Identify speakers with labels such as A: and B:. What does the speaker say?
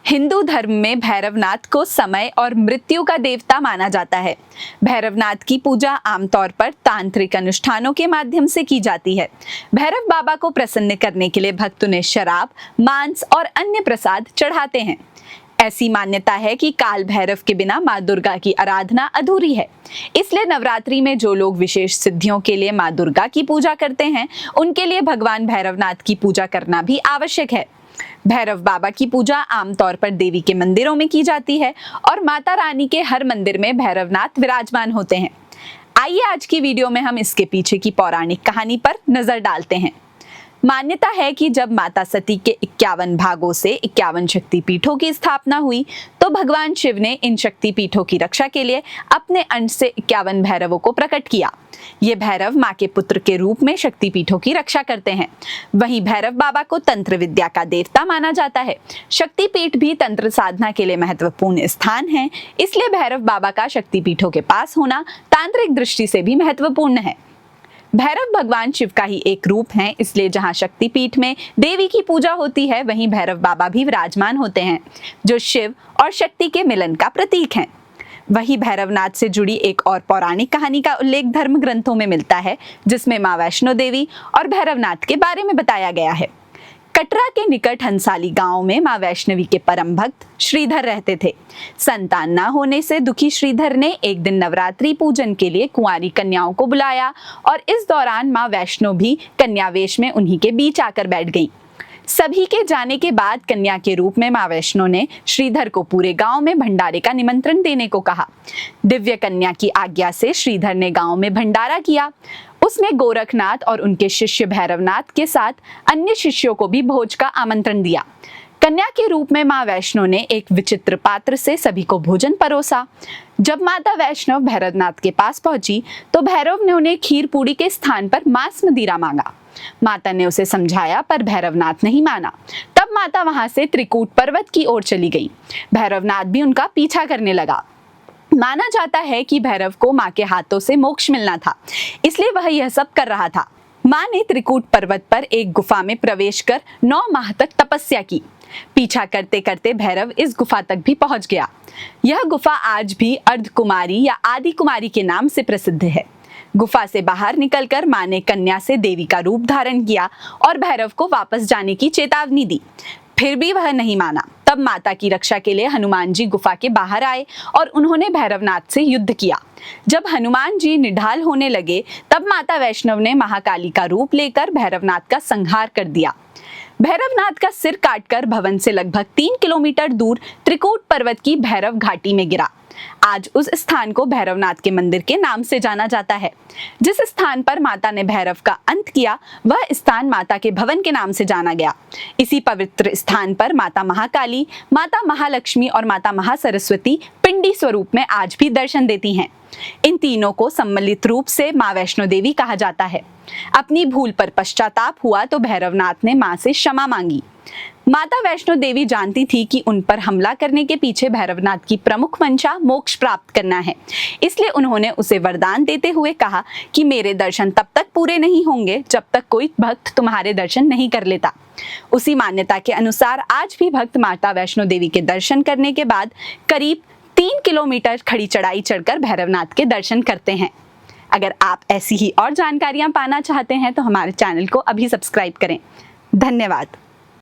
A: हिंदू धर्म में भैरवनाथ को समय और मृत्यु का देवता माना जाता है। भैरवनाथ की पूजा आमतौर पर तांत्रिक अनुष्ठानों के माध्यम से की जाती है। भैरव बाबा को प्रसन्न करने के लिए भक्त उन्हें शराब, मांस और अन्य प्रसाद चढ़ाते हैं। ऐसी मान्यता है कि काल भैरव के बिना माँ दुर्गा की आराधना अधूरी है। इसलिए नवरात्रि में जो लोग विशेष सिद्धियों के लिए माँ दुर्गा की पूजा करते हैं, उनके लिए भगवान भैरवनाथ की पूजा करना भी आवश्यक है। भैरव बाबा की पूजा आमतौर पर देवी के मंदिरों में की जाती है और माता रानी के हर मंदिर में भैरवनाथ विराजमान होते हैं। आइए आज की वीडियो में हम इसके पीछे की पौराणिक कहानी पर नजर डालते हैं। मान्यता है कि जब माता सती के 51 भागों से 51 शक्तिपीठों की स्थापना हुई, तो भगवान शिव ने इन शक्तिपीठों की रक्षा के लिए अपने अंश से 51 भैरवों को प्रकट किया। ये भैरव माँ के पुत्र के रूप में शक्तिपीठों की रक्षा करते हैं। वहीं भैरव बाबा को तंत्र विद्या का देवता माना जाता है। शक्तिपीठ भी तंत्र साधना के लिए महत्वपूर्ण स्थान है, इसलिए भैरव बाबा का शक्तिपीठों के पास होना तांत्रिक दृष्टि से भी महत्वपूर्ण है। भैरव भगवान शिव का ही एक रूप है, इसलिए जहां शक्तिपीठ में देवी की पूजा होती है, वहीं भैरव बाबा भी विराजमान होते हैं, जो शिव और शक्ति के मिलन का प्रतीक हैं। वही भैरवनाथ से जुड़ी एक और पौराणिक कहानी का उल्लेख धर्म ग्रंथों में मिलता है, जिसमें माँ वैष्णो देवी और भैरवनाथ के बारे में बताया गया है। कटरा के निकट हंसाली गांव में मां वैष्णवी के परम भक्त श्रीधर रहते थे। संतान न होने से दुखी श्रीधर ने एक दिन नवरात्रि पूजन के लिए कुंवारी कन्याओं को बुलाया और इस दौरान मां वैष्णो भी कन्यावेश में उन्हीं के बीच आकर बैठ गईं। सभी के जाने के बाद कन्या के रूप में मां वैष्णो ने श्रीधर को पूरे गांव में भंडारे का निमंत्रण देने को कहा। दिव्य कन्या की आज्ञा से श्रीधर ने गांव में भंडारा किया। उसने गोरखनाथ और उनके शिष्य भैरवनाथ के साथ अन्य शिष्यों को भी भोज का आमंत्रण दिया। कन्या के रूप में मां वैष्णो ने एक विचित्र पात्र से सभी को भोजन परोसा। जब माता वैष्णव भैरवनाथ के पास पहुंची, तो भैरव ने उन्हें खीर पूड़ी के स्थान पर मांस मदिरा मांगा। माता ने उसे समझाया, पर भैरवनाथ नहीं माना। तब माता वहां से त्रिकूट पर्वत की ओर चली गई। भैरवनाथ भी उनका पीछा करने लगा। माना जाता है कि भैरव को माँ के हाथों से मोक्ष मिलना था, इसलिए वह यह सब कर रहा था। माँ ने त्रिकूट पर्वत पर एक गुफा में प्रवेश कर 9 माह तक तपस्या की। पीछा करते करते भैरव इस गुफा तक भी पहुंच गया। यह गुफा आज भी अर्धकुमारी या आदि कुमारी के नाम से प्रसिद्ध है। गुफा से बाहर निकलकर माँ ने कन्या से देवी का रूप धारण किया और भैरव को वापस जाने की चेतावनी दी। फिर भी वह नहीं माना। तब माता की रक्षा के लिए हनुमान जी गुफा के बाहर आए और उन्होंने भैरवनाथ से युद्ध किया। जब हनुमान जी निढाल होने लगे, तब माता वैष्णव ने महाकाली का रूप लेकर भैरवनाथ का संहार कर दिया। भैरवनाथ का सिर काटकर भवन से लगभग 3 किलोमीटर दूर त्रिकूट पर्वत की भैरव घाटी में गिरा। आज उस स्थान को भैरवनाथ के मंदिर के नाम से जाना जाता है। जिस स्थान पर माता ने भैरव का अंत किया, वह स्थान माता के भवन के नाम से जाना गया। इसी पवित्र स्थान पर माता महाकाली, माता महालक्ष्मी और माता महासरस्वती पिंडी स्वरूप में आज भी दर्शन देती हैं। इन तीनों को सम्मिलित रूप से माँ वैष्णो देवी कहा जाता है। अपनी भूल पर पश्चाताप हुआ तो भैरवनाथ ने माँ से क्षमा मांगी। माता वैष्णो देवी जानती थी कि उन पर हमला करने के पीछे भैरवनाथ की प्रमुख मंशा मोक्ष प्राप्त करना है, इसलिए उन्होंने उसे वरदान देते हुए कहा कि मेरे दर्शन तब तक पूरे नहीं होंगे जब तक कोई भक्त तुम्हारे दर्शन नहीं कर लेता। उसी मान्यता के अनुसार आज भी भक्त माता वैष्णो देवी के दर्शन करने के बाद करीब 3 किलोमीटर खड़ी चढ़ाई चढ़कर भैरवनाथ के दर्शन करते हैं। अगर आप ऐसी ही और जानकारियां पाना चाहते हैं तो हमारे चैनल को अभी सब्सक्राइब करें। धन्यवाद।